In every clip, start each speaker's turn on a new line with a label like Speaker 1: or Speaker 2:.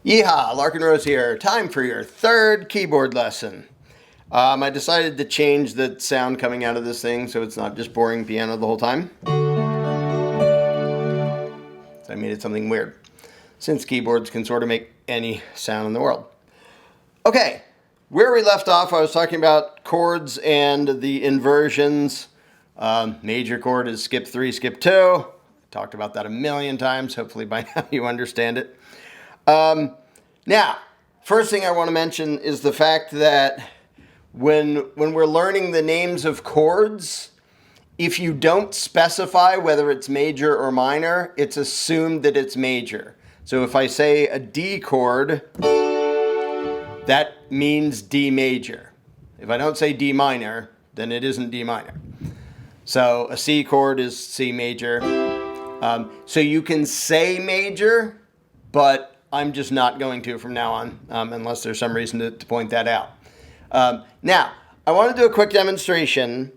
Speaker 1: Yeehaw, Larkin Rose here. Time for your third keyboard lesson. I decided to change the sound coming out of this thing so it's not just boring piano the whole time. So I made it something weird, since keyboards can sort of make any sound in the world. Okay, where we left off, I was talking about chords and the inversions. Major chord is skip 3, skip 2. I talked about that a million times. Hopefully by now you understand it. Now, first thing I want to mention is the fact that when we're learning the names of chords, if you don't specify whether it's major or minor, it's assumed that it's major. So if I say a D chord, that means D major. If I don't say D minor, then it isn't D minor. So a C chord is C major. So you can say major, but I'm just not going to from now on, unless there's some reason to point that out. Now, I want to do a quick demonstration.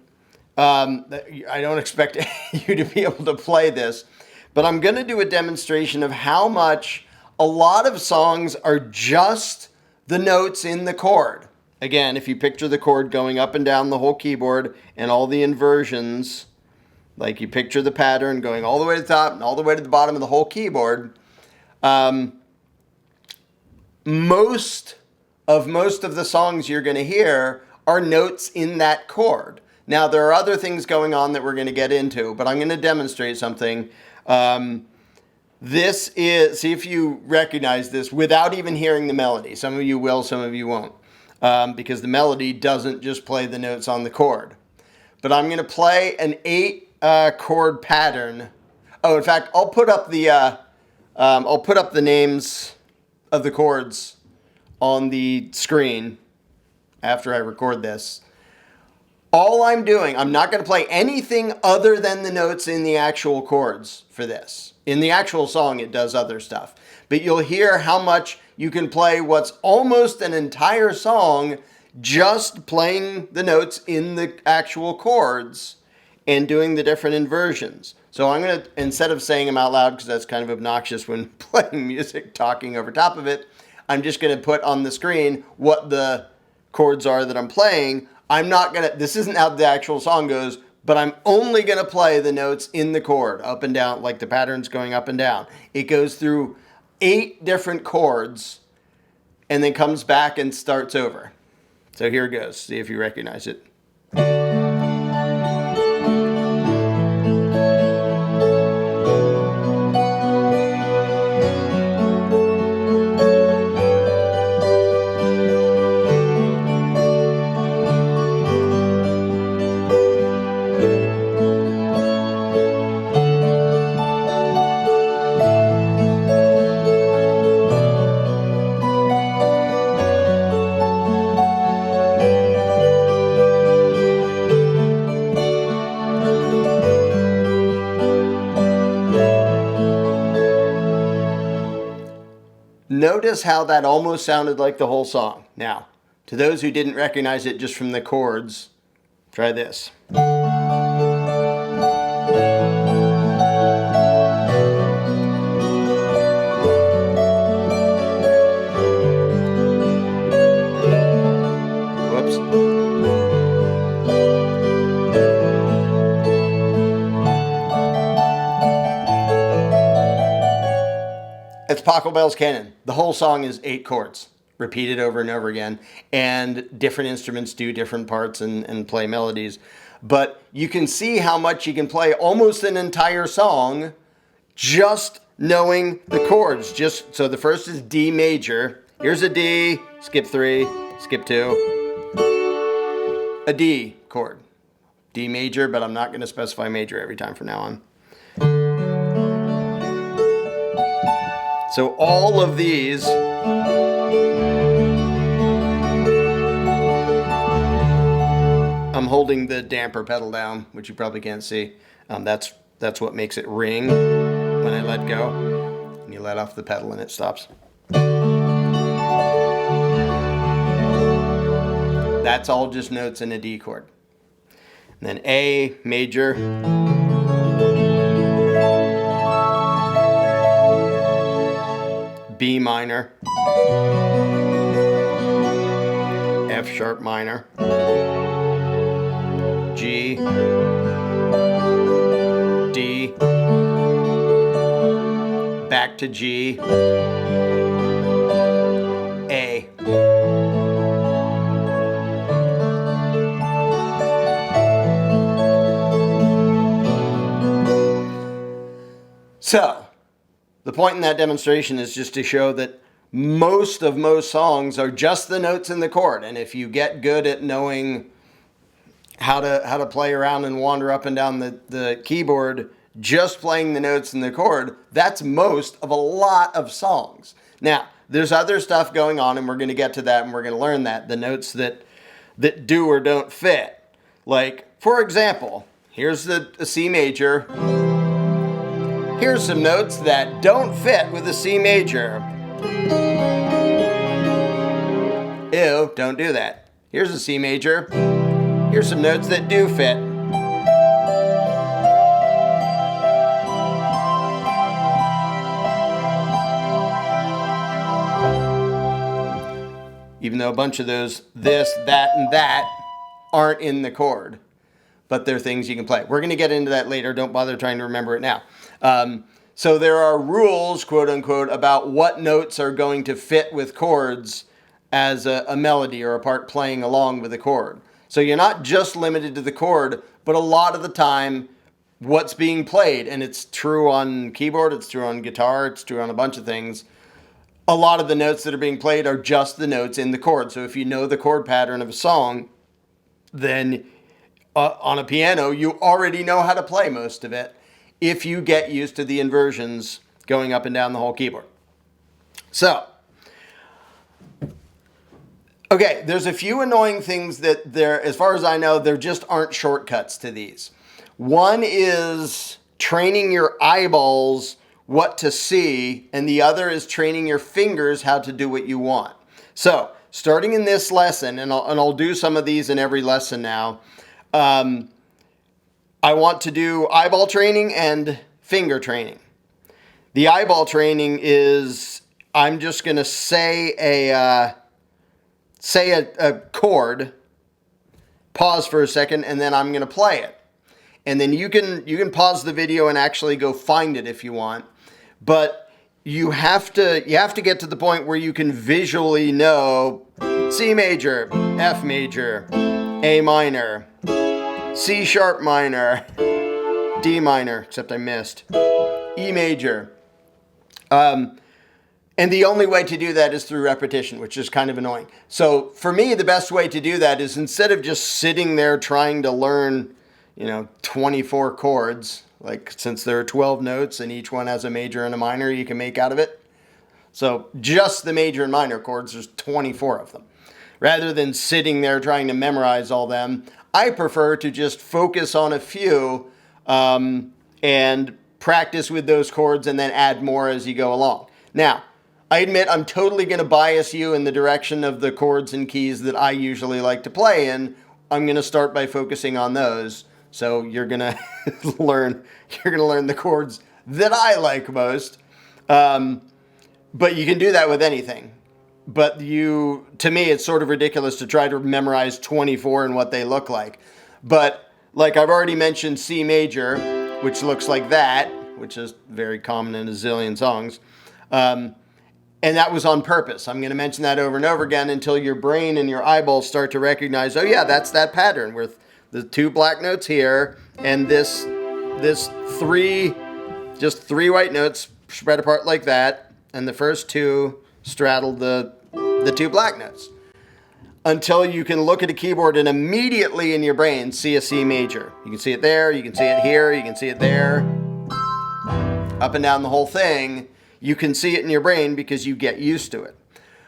Speaker 1: I don't expect you to be able to play this, but I'm going to do a demonstration of how much a lot of songs are just the notes in the chord. Again, if you picture the chord going up and down the whole keyboard and all the inversions, like you picture the pattern going all the way to the top and all the way to the bottom of the whole keyboard, most of the songs you're going to hear are notes in that chord. Now, there are other things going on that we're going to get into, but I'm going to demonstrate something. This is, see if you recognize this without even hearing the melody. Some of you will, some of you won't, because the melody doesn't just play the notes on the chord. But I'm going to play an 8 chord pattern. Oh, in fact, I'll put up the names of the chords on the screen after I record this. All I'm doing, I'm not going to play anything other than the notes in the actual chords for this. In the actual song, it does other stuff. But you'll hear how much you can play what's almost an entire song just playing the notes in the actual chords and doing the different inversions. So I'm going to, instead of saying them out loud, because that's kind of obnoxious when playing music, talking over top of it, I'm just going to put on the screen what the chords are that I'm playing. I'm not going to, this isn't how the actual song goes, but I'm only going to play the notes in the chord, up and down, like the pattern's going up and down. It goes through 8 different chords and then comes back and starts over. So here it goes. See if you recognize it. Notice how that almost sounded like the whole song. Now, to those who didn't recognize it just from the chords, try this. Whoops. It's Pachelbel's Canon. The whole song is 8 chords, repeated over and over again, and different instruments do different parts and play melodies. But you can see how much you can play almost an entire song just knowing the chords. Just so the first is D major. Here's a D, skip 3, skip 2. A D chord. D major, but I'm not going to specify major every time from now on. So all of these I'm holding the damper pedal down, which you probably can't see. That's what makes it ring when I let go. And you let off the pedal and it stops. That's all just notes in a D chord. And then A major. B B minor, F sharp minor, G, D, back to G, A. So, the point in that demonstration is just to show that most songs are just the notes in the chord. And if you get good at knowing how to play around and wander up and down the keyboard, just playing the notes in the chord, that's most of a lot of songs. Now, there's other stuff going on, and we're going to get to that, and we're going to learn that, the notes that do or don't fit. Like, for example, here's a C major. Here's some notes that don't fit with a C major. Ew, don't do that. Here's a C major. Here's some notes that do fit. Even though a bunch of those, this, that, and that, aren't in the chord. But they're things you can play. We're going to get into that later. Don't bother trying to remember it now. So there are rules, quote unquote, about what notes are going to fit with chords as a melody or a part playing along with a chord. So you're not just limited to the chord, but a lot of the time what's being played, and it's true on keyboard, it's true on guitar, it's true on a bunch of things, a lot of the notes that are being played are just the notes in the chord. So if you know the chord pattern of a song, then on a piano, you already know how to play most of it if you get used to the inversions going up and down the whole keyboard. So, okay, there's a few annoying things that there, as far as I know, there just aren't shortcuts to these. One is training your eyeballs what to see, and the other is training your fingers how to do what you want. So, starting in this lesson, and I'll do some of these in every lesson now, I want to do eyeball training and finger training. The eyeball training is, I'm just going to say a chord, pause for a second, and then I'm going to play it. And then you can pause the video and actually go find it if you want. But you have to get to the point where you can visually know C major, F major, A minor, C sharp minor, D minor, except I missed, E major. And the only way to do that is through repetition, which is kind of annoying. So for me, the best way to do that is instead of just sitting there trying to learn, 24 chords, like since there are 12 notes and each one has a major and a minor you can make out of it. So just the major and minor chords, there's 24 of them. Rather than sitting there trying to memorize all them, I prefer to just focus on a few and practice with those chords and then add more as you go along. Now, I admit I'm totally going to bias you in the direction of the chords and keys that I usually like to play in. I'm going to start by focusing on those. So you're going to learn the chords that I like most. But you can do that with anything. But to me, it's sort of ridiculous to try to memorize 24 and what they look like. But like I've already mentioned C major, which looks like that, which is very common in a zillion songs. And that was on purpose. I'm going to mention that over and over again until your brain and your eyeballs start to recognize, oh yeah, that's that pattern with the two black notes here and this three white notes spread apart like that, and the first two straddle the two black notes. Until you can look at a keyboard and immediately in your brain see a C major. You can see it there, you can see it here, you can see it there. Up and down the whole thing, you can see it in your brain because you get used to it.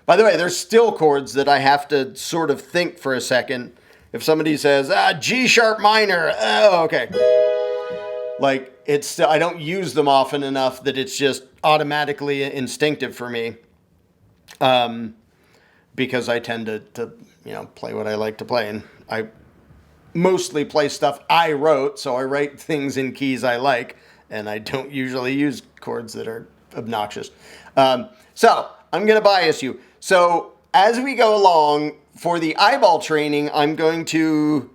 Speaker 1: By the way, there's still chords that I have to sort of think for a second. If somebody says, G sharp minor, oh, okay. Like, I don't use them often enough that it's just automatically instinctive for me. Because I tend to play what I like to play. And I mostly play stuff I wrote, so I write things in keys I like, and I don't usually use chords that are obnoxious. So I'm going to bias you. So as we go along for the eyeball training, I'm going to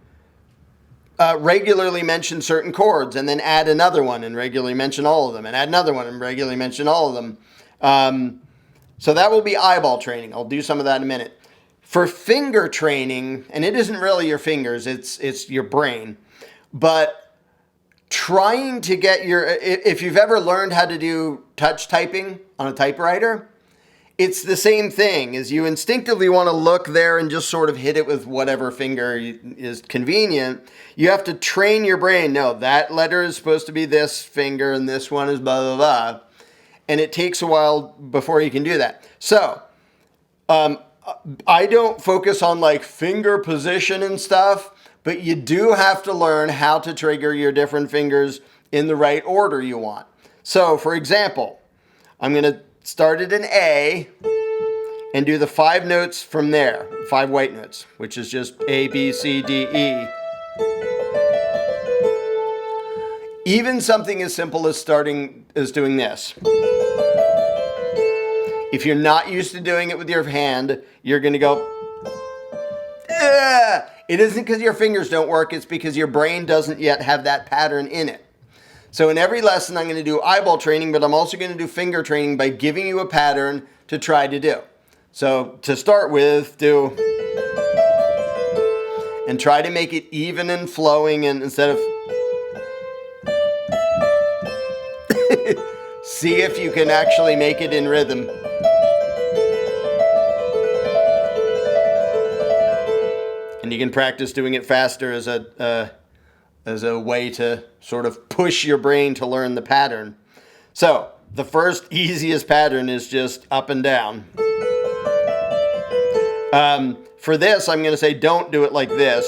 Speaker 1: regularly mention certain chords and then add another one and regularly mention all of them and add another one and regularly mention all of them. So that will be eyeball training. I'll do some of that in a minute. For finger training, and it isn't really your fingers, it's your brain, but trying to get if you've ever learned how to do touch typing on a typewriter, it's the same thing. Is you instinctively want to look there and just sort of hit it with whatever finger is convenient. You have to train your brain. No, that letter is supposed to be this finger and this one is blah, blah, blah. And it takes a while before you can do that. So, I don't focus on like finger position and stuff, but you do have to learn how to trigger your different fingers in the right order you want. So, for example, I'm going to start at an A and do the 5 notes from there, 5 white notes, which is just A, B, C, D, E. Even something as simple as doing this. If you're not used to doing it with your hand, you're going to go, "Ugh." It isn't because your fingers don't work, it's because your brain doesn't yet have that pattern in it. So in every lesson, I'm going to do eyeball training, but I'm also going to do finger training by giving you a pattern to try to do. So to start with, do, and try to make it even and flowing, and instead of, see if you can actually make it in rhythm. And you can practice doing it faster as a way to sort of push your brain to learn the pattern. So the first easiest pattern is just up and down. For this, I'm going to say don't do it like this,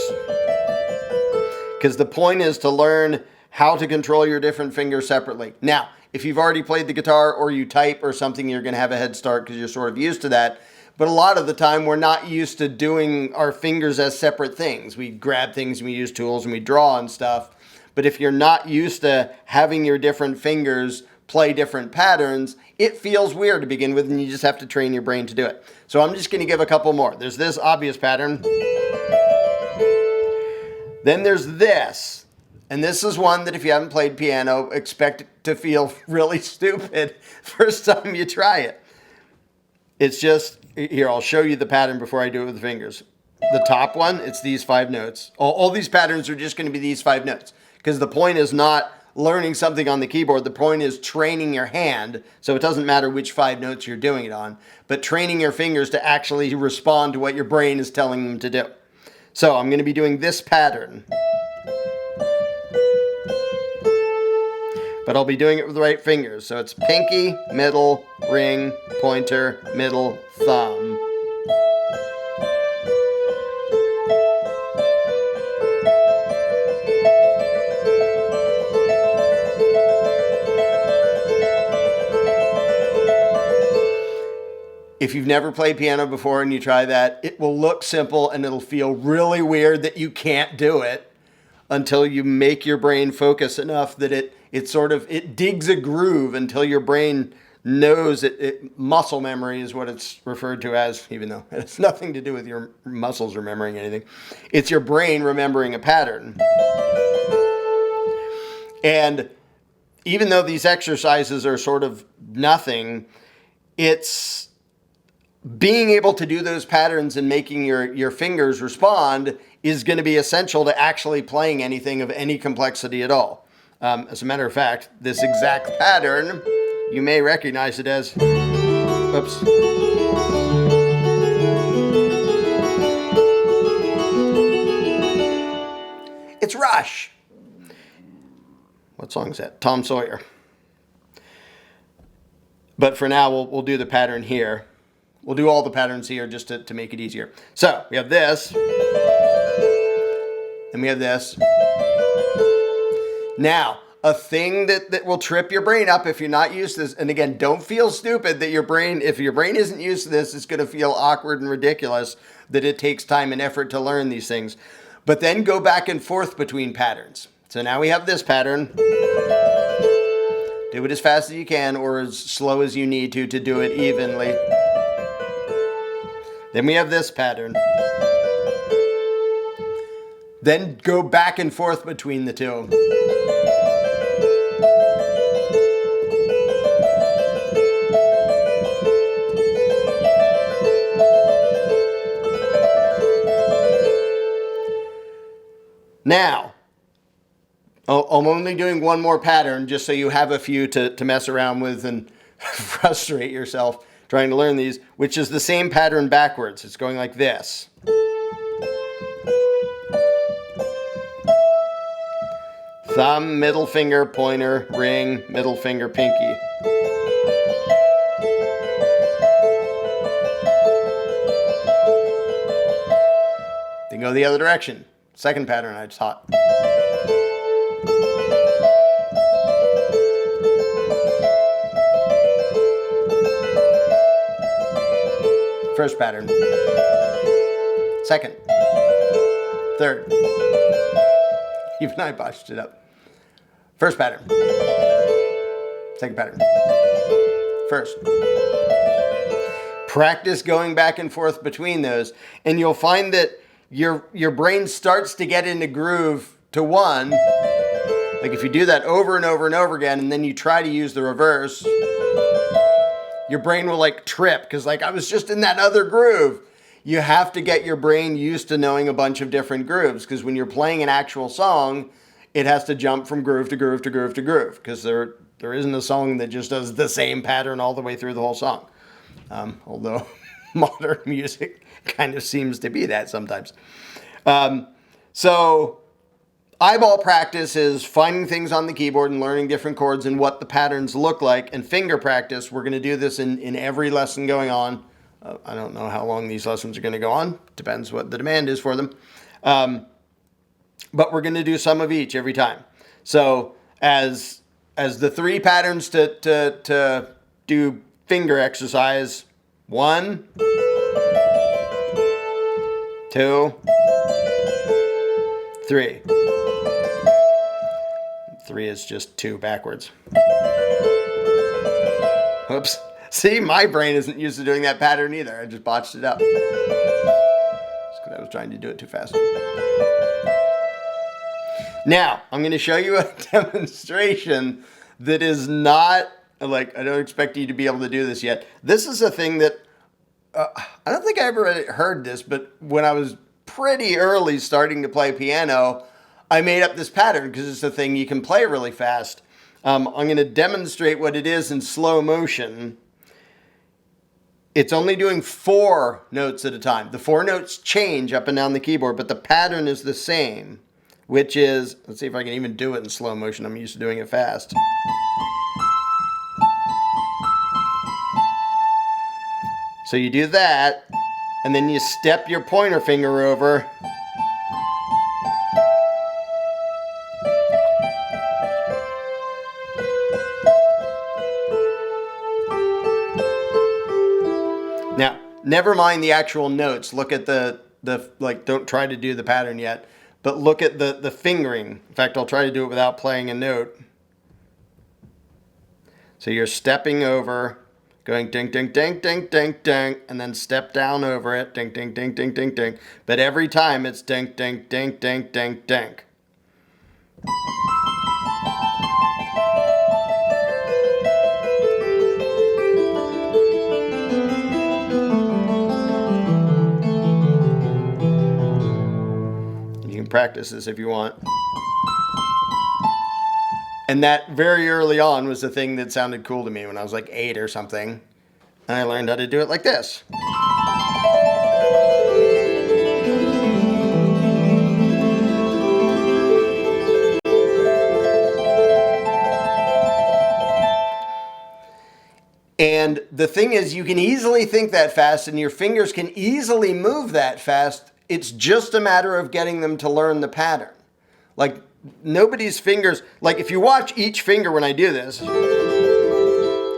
Speaker 1: because the point is to learn how to control your different fingers separately. Now, if you've already played the guitar or you type or something, you're going to have a head start because you're sort of used to that. But a lot of the time, we're not used to doing our fingers as separate things. We grab things and we use tools and we draw and stuff. But if you're not used to having your different fingers play different patterns, it feels weird to begin with, and you just have to train your brain to do it. So I'm just going to give a couple more. There's this obvious pattern. Then there's this. And this is one that if you haven't played piano, expect it to feel really stupid first time you try it. It's just, here, I'll show you the pattern before I do it with the fingers. The top one, it's these 5 notes. All these patterns are just going to be these 5 notes, because the point is not learning something on the keyboard. The point is training your hand, so it doesn't matter which 5 notes you're doing it on, but training your fingers to actually respond to what your brain is telling them to do. So I'm going to be doing this pattern, but I'll be doing it with the right fingers. So it's pinky, middle, ring, pointer, middle, thumb. If you've never played piano before and you try that, it will look simple and it'll feel really weird that you can't do it until you make your brain focus enough that it digs a groove until your brain knows it. Muscle memory is what it's referred to as, even though it has nothing to do with your muscles remembering anything. It's your brain remembering a pattern. And even though these exercises are sort of nothing, it's being able to do those patterns and making your fingers respond is going to be essential to actually playing anything of any complexity at all. As a matter of fact, this exact pattern, you may recognize it as, oops. It's Rush. What song is that? Tom Sawyer. But for now, we'll do the pattern here. We'll do all the patterns here just to make it easier. So we have this, and we have this. Now, a thing that will trip your brain up if you're not used to this, and again, don't feel stupid that if your brain isn't used to this, it's going to feel awkward and ridiculous that it takes time and effort to learn these things. But then go back and forth between patterns. So now we have this pattern. Do it as fast as you can or as slow as you need to do it evenly. Then we have this pattern. Then go back and forth between the two. Now, I'm only doing one more pattern just so you have a few to mess around with and frustrate yourself trying to learn these, which is the same pattern backwards. It's going like this. Thumb, middle finger, pointer, ring, middle finger, pinky. Then go the other direction. Second pattern I taught. First pattern. Second. Third. Even I botched it up. First pattern. Second pattern. First. Practice going back and forth between those, and you'll find that your brain starts to get into groove to one. Like if you do that over and over and over again, and then you try to use the reverse, your brain will like trip because like I was just in that other groove. You have to get your brain used to knowing a bunch of different grooves, because when you're playing an actual song, it has to jump from groove to groove to groove to groove, because there isn't a song that just does the same pattern all the way through the whole song. Although modern music kind of seems to be that sometimes. So eyeball practice is finding things on the keyboard and learning different chords and what the patterns look like. And finger practice, we're going to do this in every lesson going on. I don't know how long these lessons are going to go on. Depends what the demand is for them. But we're going to do some of each every time. So as the three patterns to do finger exercise, 1, 2, 3. 3 is just 2 backwards. Oops. See, my brain isn't used to doing that pattern either. I just botched it up. Just because I was trying to do it too fast. Now, I'm going to show you a demonstration that is not, like, I don't expect you to be able to do this yet. This is a thing that, I don't think I ever heard this, but when I was pretty early starting to play piano, I made up this pattern because it's a thing you can play really fast. I'm going to demonstrate what it is in slow motion. It's only doing 4 notes at a time. The 4 notes change up and down the keyboard, but the pattern is the same, which is, let's see if I can even do it in slow motion. I'm used to doing it fast. So you do that, and then you step your pointer finger over. Now, never mind the actual notes. Look at the like, don't try to do the pattern yet, but look at the fingering. In fact, I'll try to do it without playing a note. So you're stepping over, going ding, ding, ding, ding, ding, ding, and then step down over it, ding, ding, ding, ding, ding, ding. But every time it's ding, ding, ding, ding, ding, ding. Practice this if you want. And that very early on was the thing that sounded cool to me when I was like 8 or something. And I learned how to do it like this. And the thing is, you can easily think that fast and your fingers can easily move that fast. It's just a matter of getting them to learn the pattern. Like, nobody's fingers, like if you watch each finger when I do this,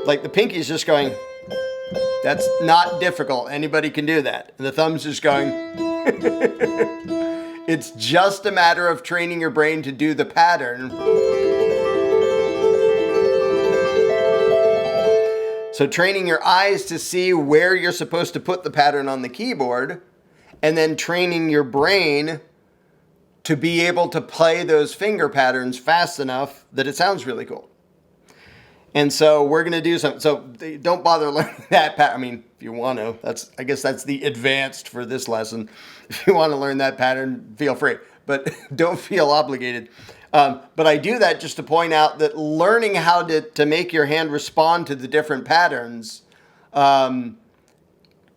Speaker 1: like the pinky's just going, that's not difficult. Anybody can do that. And the thumb's just going. It's just a matter of training your brain to do the pattern. So training your eyes to see where you're supposed to put the pattern on the keyboard, and then training your brain to be able to play those finger patterns fast enough that it sounds really cool. And so we're going to do something. So don't bother learning that pattern. I mean, if you want to, I guess that's the advanced for this lesson. If you want to learn that pattern, feel free, but don't feel obligated. But I do that just to point out that learning how to make your hand respond to the different patterns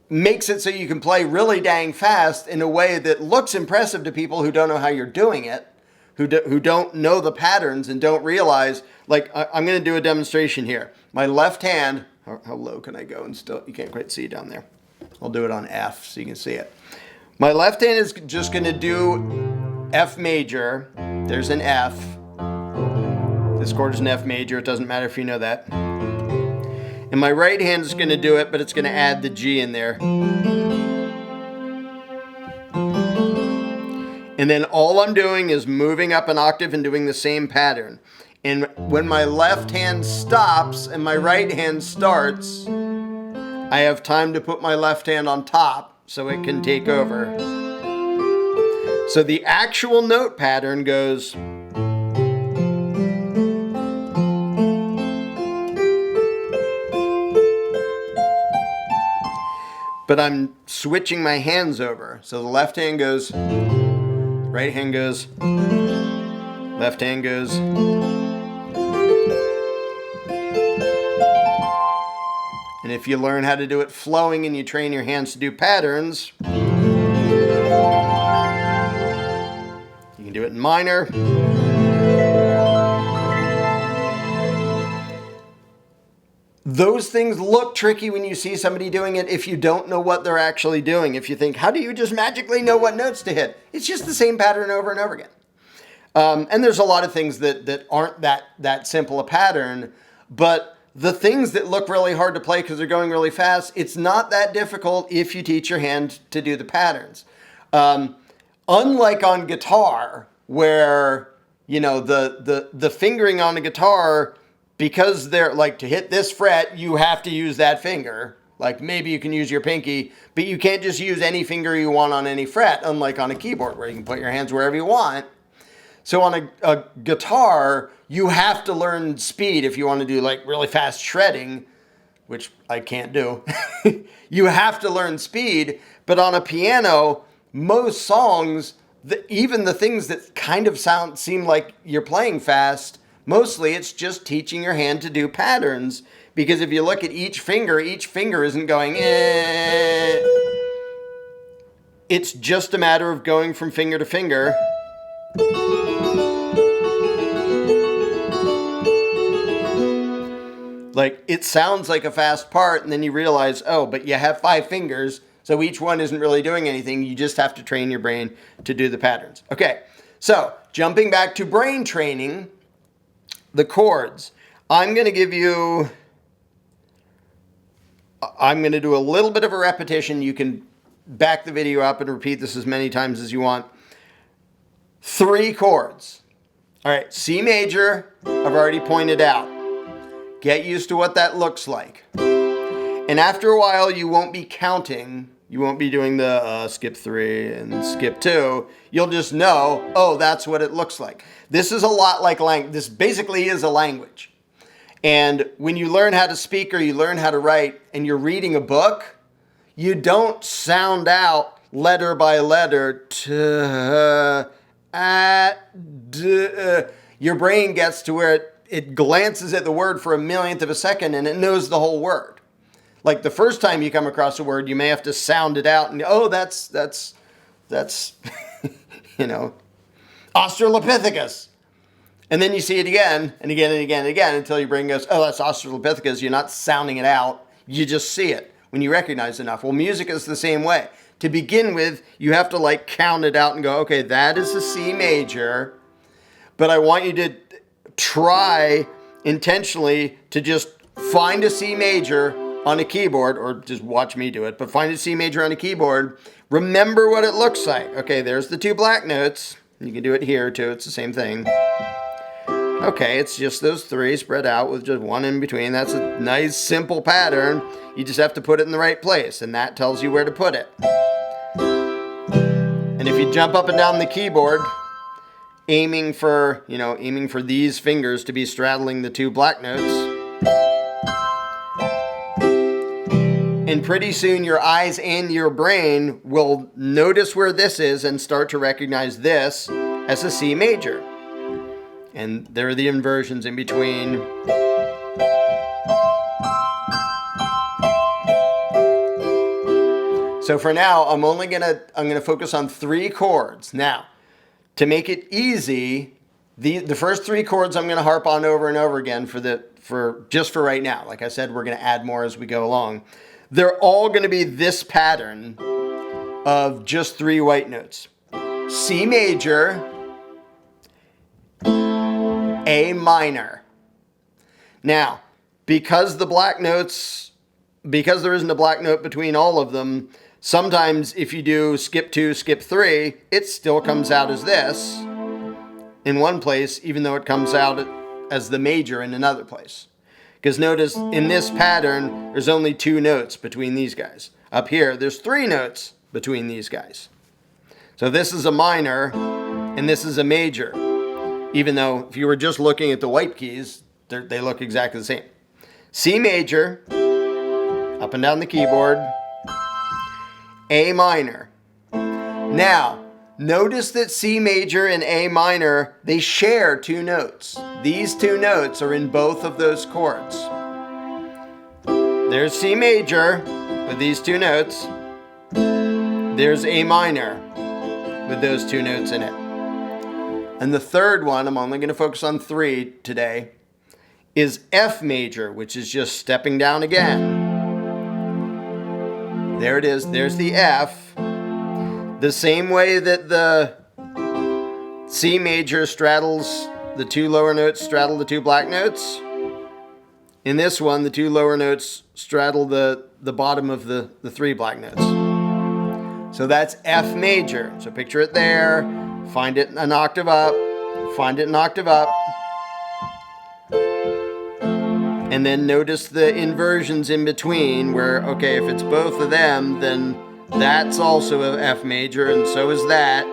Speaker 1: makes it so you can play really dang fast in a way that looks impressive to people who don't know how you're doing it, who don't know the patterns and don't realize, like, I'm going to do a demonstration here. My left hand, how low can I go and still, you can't quite see down there. I'll do it on F so you can see it. My left hand is just going to do F major. There's an F. This chord is an F major. It doesn't matter if you know that. And my right hand is going to do it, but it's going to add the G in there. And then all I'm doing is moving up an octave and doing the same pattern. And when my left hand stops and my right hand starts, I have time to put my left hand on top so it can take over. So the actual note pattern goes... But I'm switching my hands over. So the left hand goes, right hand goes, left hand goes. And if you learn how to do it flowing and you train your hands to do patterns, you can do it in minor. Those things look tricky when you see somebody doing it if you don't know what they're actually doing. If you think, how do you just magically know what notes to hit? It's just the same pattern over and over again. And there's a lot of things that aren't that simple a pattern, but the things that look really hard to play because they're going really fast, it's not that difficult if you teach your hand to do the patterns. Unlike on guitar, where, you know, the fingering on a guitar, because they're like, to hit this fret, you have to use that finger. Like maybe you can use your pinky, but you can't just use any finger you want on any fret, unlike on a keyboard where you can put your hands wherever you want. So on a guitar, you have to learn speed if you want to do like really fast shredding, which I can't do. You have to learn speed, but on a piano, most songs, even the things that kind of seem like you're playing fast, mostly it's just teaching your hand to do patterns, because if you look at each finger isn't going, eh. It's just a matter of going from finger to finger. Like, it sounds like a fast part, and then you realize, oh, but you have 5 fingers, so each one isn't really doing anything. You just have to train your brain to do the patterns. Okay, so jumping back to brain training, the chords. I'm going to do a little bit of a repetition. You can back the video up and repeat this as many times as you want. 3 chords. All right, C major, I've already pointed out. Get used to what that looks like. And after a while, you won't be counting. You won't be doing the skip 3 and skip 2. You'll just know, oh, that's what it looks like. This is a lot like language. This basically is a language. And when you learn how to speak or you learn how to write and you're reading a book, you don't sound out letter by letter. Your brain gets to where it glances at the word for a millionth of a second and it knows the whole word. Like the first time you come across a word, you may have to sound it out and, oh, that's you know, Australopithecus. And then you see it again and again and again and again until your brain goes, oh, that's Australopithecus. You're not sounding it out. You just see it when you recognize enough. Well, music is the same way. To begin with, you have to like count it out and go, okay, that is a C major. But I want you to try intentionally to just find a C major on a keyboard, or just watch me do it, but find a C major on a keyboard. Remember what it looks like. Okay, there's the 2 black notes. You can do it here too, it's the same thing. Okay, it's just those three spread out with just one in between. That's a nice, simple pattern. You just have to put it in the right place, and that tells you where to put it. And if you jump up and down the keyboard, aiming for these fingers to be straddling the two black notes, and pretty soon your eyes and your brain will notice where this is and start to recognize this as a C major. And there are the inversions in between. So for now, I'm gonna focus on three chords. Now, to make it easy, the first three chords I'm gonna harp on over and over again for right now. Like I said, we're gonna add more as we go along. They're all gonna be this pattern of just three white notes. C major, A minor. Now, because there isn't a black note between all of them, sometimes if you do skip 2, skip 3, it still comes out as this in one place, even though it comes out as the major in another place. Because notice, in this pattern, there's only 2 notes between these guys. Up here, there's 3 notes between these guys. So this is a minor, and this is a major. Even though, if you were just looking at the white keys, they look exactly the same. C major, up and down the keyboard, A minor. Now, notice that C major and A minor, they share 2 notes. These 2 notes are in both of those chords. There's C major with these 2 notes. There's A minor with those 2 notes in it. And the third one, I'm only going to focus on 3 today, is F major, which is just stepping down again. There it is. There's the F. The same way that the C major straddles the 2 lower notes, straddle the 2 black notes. In this one, the 2 lower notes straddle the bottom of the 3 black notes. So that's F major. So picture it there. Find it an octave up. Find it an octave up. And then notice the inversions in between where, okay, if it's both of them, then that's also an F major, and so is that.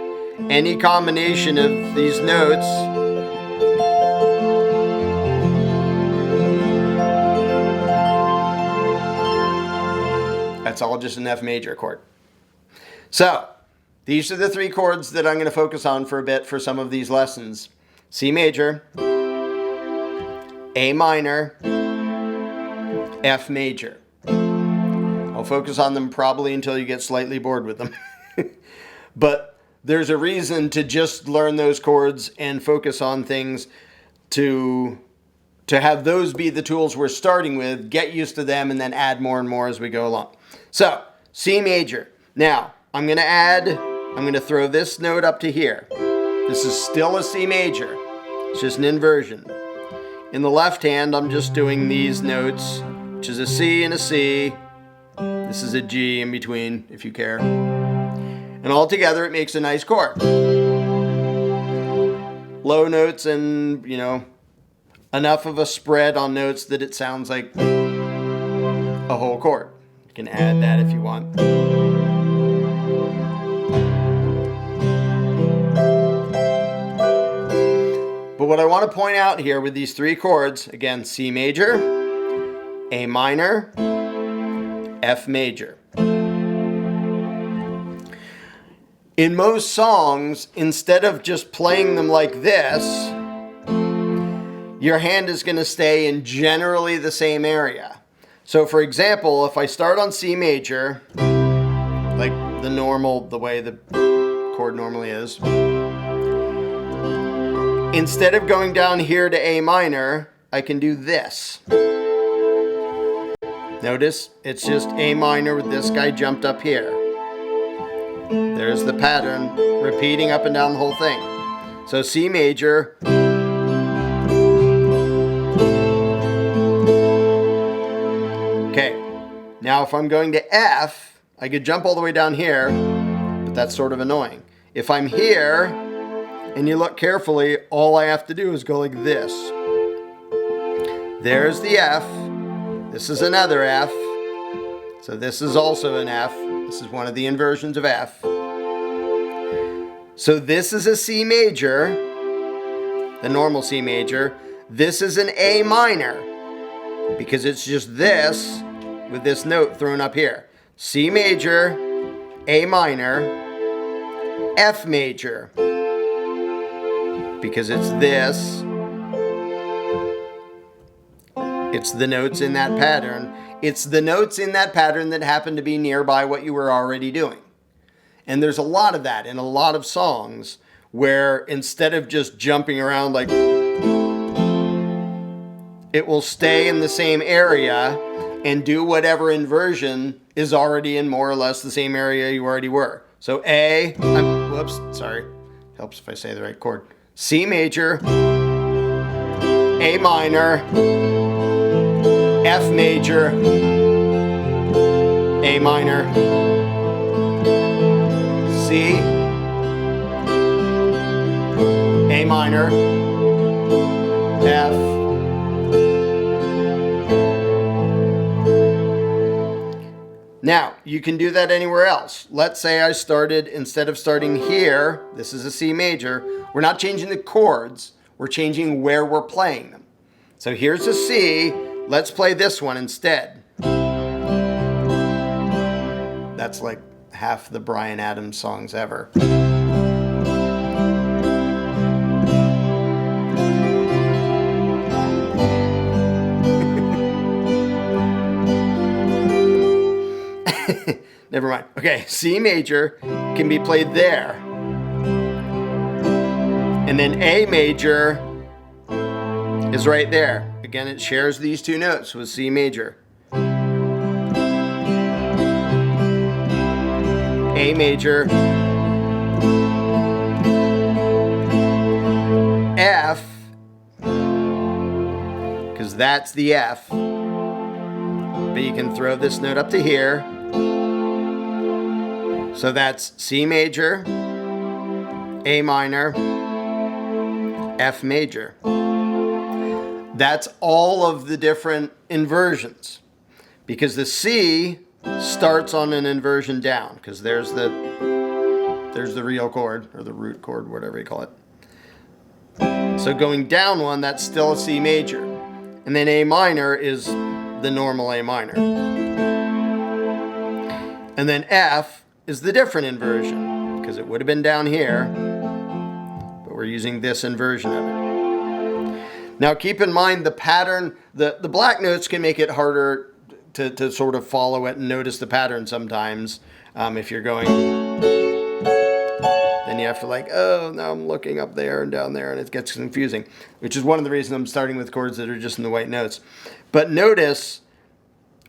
Speaker 1: Any combination of these notes that's all just an F major chord. So, these are the 3 chords that I'm going to focus on for a bit for some of these lessons. C major, A minor, F major. I'll focus on them probably until you get slightly bored with them. But there's a reason to just learn those chords and focus on things to have those be the tools we're starting with, get used to them, and then add more and more as we go along. So, C major. Now, I'm going to throw this note up to here. This is still a C major. It's just an inversion. In the left hand, I'm just doing these notes, which is a C and a C. This is a G in between, if you care. And all together, it makes a nice chord. Low notes and, enough of a spread on notes that it sounds like a whole chord. You can add that if you want. But what I want to point out here with these 3 chords, again, C major, A minor, F major. In most songs, instead of just playing them like this, your hand is going to stay in generally the same area. So for example, if I start on C major, like the way the chord normally is, instead of going down here to A minor, I can do this. Notice, it's just A minor with this guy jumped up here. There's the pattern, repeating up and down the whole thing. So C major. Okay, now if I'm going to F, I could jump all the way down here, but that's sort of annoying. If I'm here, and you look carefully, all I have to do is go like this. There's the F. This is another F. So this is also an F. This is one of the inversions of F. So this is a C major, the normal C major. This is an A minor, because it's just this with this note thrown up here. C major, A minor, F major, because it's this. It's the notes in that pattern. It's the notes in that pattern that happen to be nearby what you were already doing. And there's a lot of that in a lot of songs where instead of just jumping around like, it will stay in the same area and do whatever inversion is already in more or less the same area you already were. So whoops, sorry. Helps if I say the right chord. C major, A minor, F major, A minor, C, A minor, F, now, you can do that anywhere else. Let's say I started, instead of starting here, this is a C major, we're not changing the chords, we're changing where we're playing them. So here's a C, let's play this one instead. That's like half the Bryan Adams songs ever. Never mind. Okay, C major can be played there. And then A major is right there. Again, it shares these two notes with C major. A major, F, because that's the F. But you can throw this note up to here. So that's C major, A minor, F major. That's all of the different inversions, because the C starts on an inversion down, because there's the real chord, or the root chord, whatever you call it. So going down one, that's still a C major. And then A minor is the normal A minor. And then F is the different inversion, because it would have been down here, but we're using this inversion of it. Now keep in mind the pattern, the black notes can make it harder to sort of follow it and notice the pattern sometimes. If you're going, then you have to like, oh, now I'm looking up there and down there, and it gets confusing, which is one of the reasons I'm starting with chords that are just in the white notes. But notice,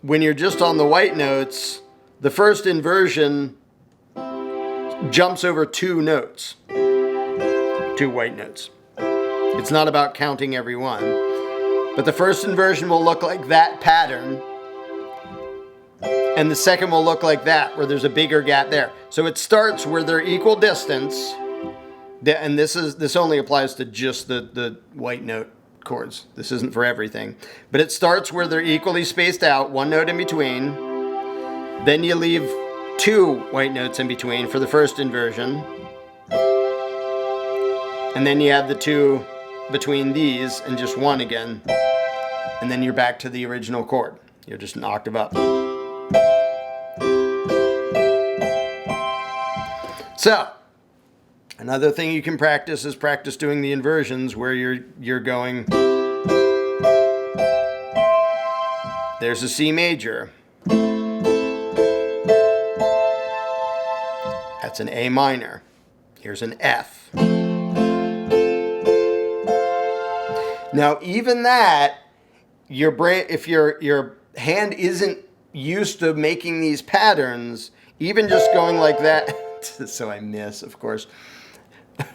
Speaker 1: when you're just on the white notes, the first inversion jumps over two notes, two white notes. It's not about counting every one, but the first inversion will look like that pattern, and the second will look like that, where there's a bigger gap there. So it starts where they're equal distance, and this only applies to just the white note chords. This isn't for everything, but it starts where they're equally spaced out, one note in between. Then you leave two white notes in between for the first inversion, and then you have the two between these and just one again, and then you're back to the original chord. You're just an octave up. So, another thing you can practice is practice doing the inversions where you're going, there's a C major. That's an A minor. Here's an F. Now, even that, your brain, if your hand isn't used to making these patterns, even just going like that, so I miss, of course.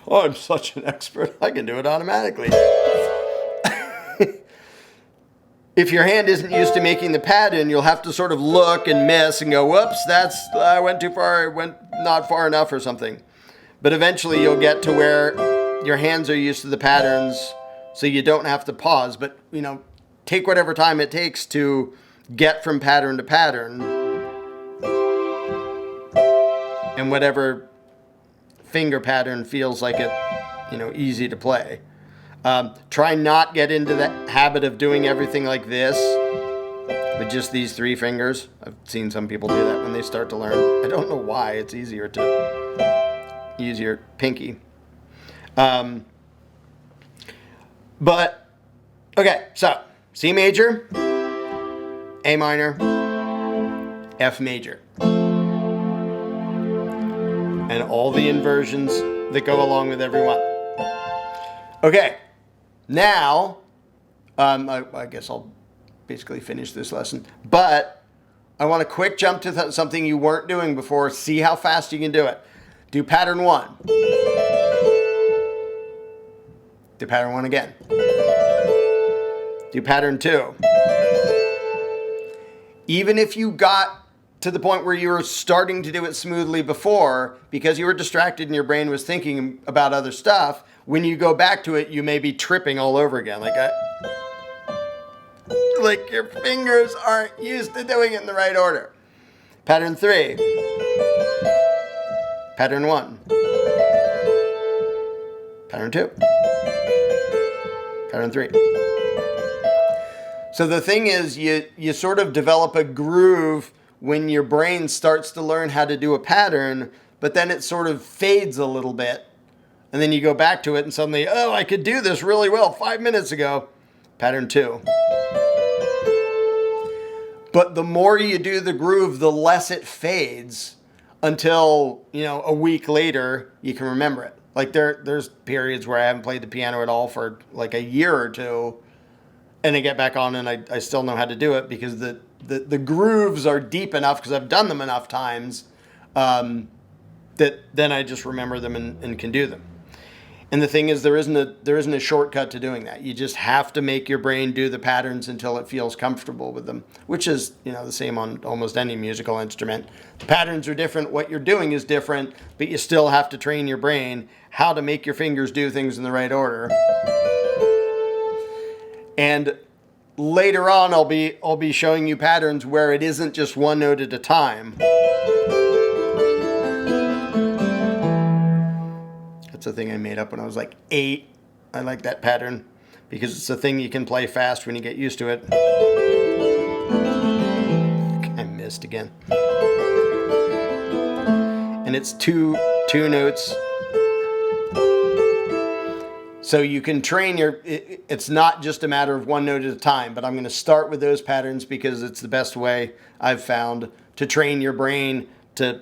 Speaker 1: Oh, I'm such an expert. I can do it automatically. If your hand isn't used to making the pattern, you'll have to sort of look and miss and go, whoops, I went too far, I went not far enough or something. But eventually you'll get to where your hands are used to the patterns, so you don't have to pause. But, take whatever time it takes to get from pattern to pattern, and whatever finger pattern feels like it, easy to play. Try not get into the habit of doing everything like this with just these 3 fingers. I've seen some people do that when they start to learn. I don't know why. It's easier to use your pinky. But, okay, so C major, A minor, F major. And all the inversions that go along with every one. Okay, now, I guess I'll basically finish this lesson. But I want a quick jump to something you weren't doing before. See how fast you can do it. Do pattern 1. Do pattern 1 again. Do pattern 2. Even if you got to the point where you were starting to do it smoothly before, because you were distracted and your brain was thinking about other stuff, when you go back to it, you may be tripping all over again. Like your fingers aren't used to doing it in the right order. Pattern 3. Pattern 1. Pattern 2. Pattern 3. So the thing is, you sort of develop a groove when your brain starts to learn how to do a pattern, but then it sort of fades a little bit. And then you go back to it and suddenly, I could do this really well 5 minutes ago. Pattern 2. But the more you do the groove, the less it fades until, a week later, you can remember it. Like there's periods where I haven't played the piano at all for like a year or two, and I get back on and I still know how to do it because the grooves are deep enough because I've done them enough times that then I just remember them and can do them. And the thing is, there isn't a shortcut to doing that. You just have to make your brain do the patterns until it feels comfortable with them, which is, the same on almost any musical instrument. The patterns are different. What you're doing is different, but you still have to train your brain how to make your fingers do things in the right order. And later on, I'll be showing you patterns where it isn't just one note at a time. That's a thing I made up when I was like 8. I like that pattern because it's a thing you can play fast when you get used to it. I missed again. And it's two notes. So you can train it's not just a matter of one note at a time, but I'm going to start with those patterns because it's the best way I've found to train your brain to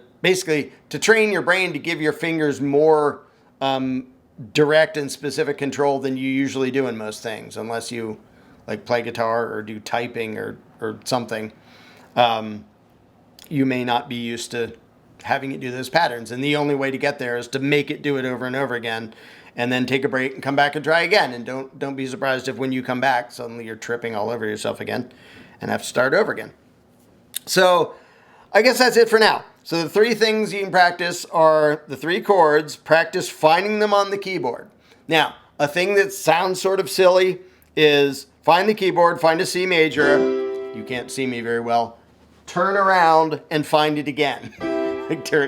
Speaker 1: train your brain to give your fingers more direct and specific control than you usually do in most things, unless you like play guitar or do typing or something. You may not be used to having it do those patterns. And the only way to get there is to make it do it over and over again, and then take a break and come back and try again. And don't be surprised if when you come back, suddenly you're tripping all over yourself again and have to start over again. So I guess that's it for now. So the 3 things you can practice are the 3 chords. Practice finding them on the keyboard. Now, a thing that sounds sort of silly is find the keyboard, find a C major. You can't see me very well. Turn around and find it again.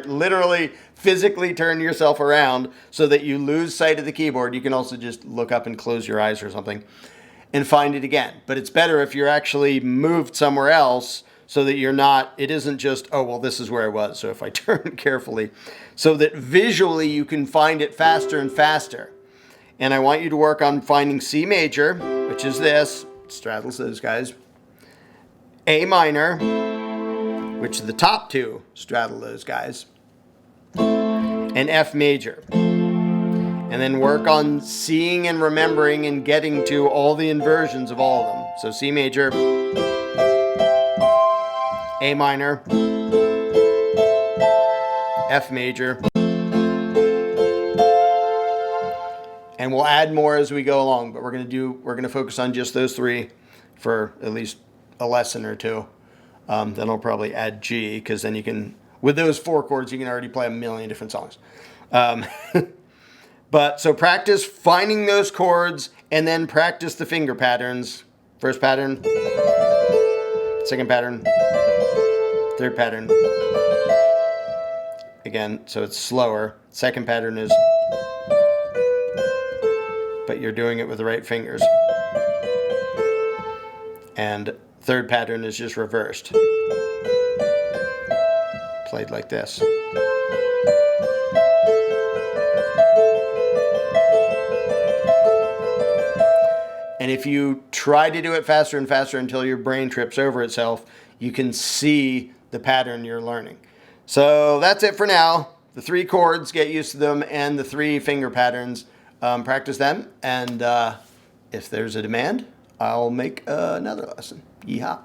Speaker 1: Literally, physically turn yourself around so that you lose sight of the keyboard. You can also just look up and close your eyes or something and find it again. But it's better if you're actually moved somewhere else, so that it isn't just, this is where I was. So if I turn carefully, so that visually you can find it faster and faster. And I want you to work on finding C major, which is this, straddles those guys. A minor, which the top 2 straddle those guys. And F major. And then work on seeing and remembering and getting to all the inversions of all of them. So C major, A minor, F major, and we'll add more as we go along, but we're going to focus on just those 3 for at least a lesson or 2. Then I'll probably add G, because then you can, with those 4 chords, you can already play a million different songs. But so practice finding those chords and then practice the finger patterns. First pattern, second pattern, third pattern. Again, so it's slower. Second pattern is, but you're doing it with the right fingers. And third pattern is just reversed. Played like this. And if you try to do it faster and faster until your brain trips over itself, you can see the pattern you're learning. So that's it for now. The 3 chords, get used to them, and the 3 finger patterns. Practice them, and if there's a demand, I'll make another lesson. Yeehaw.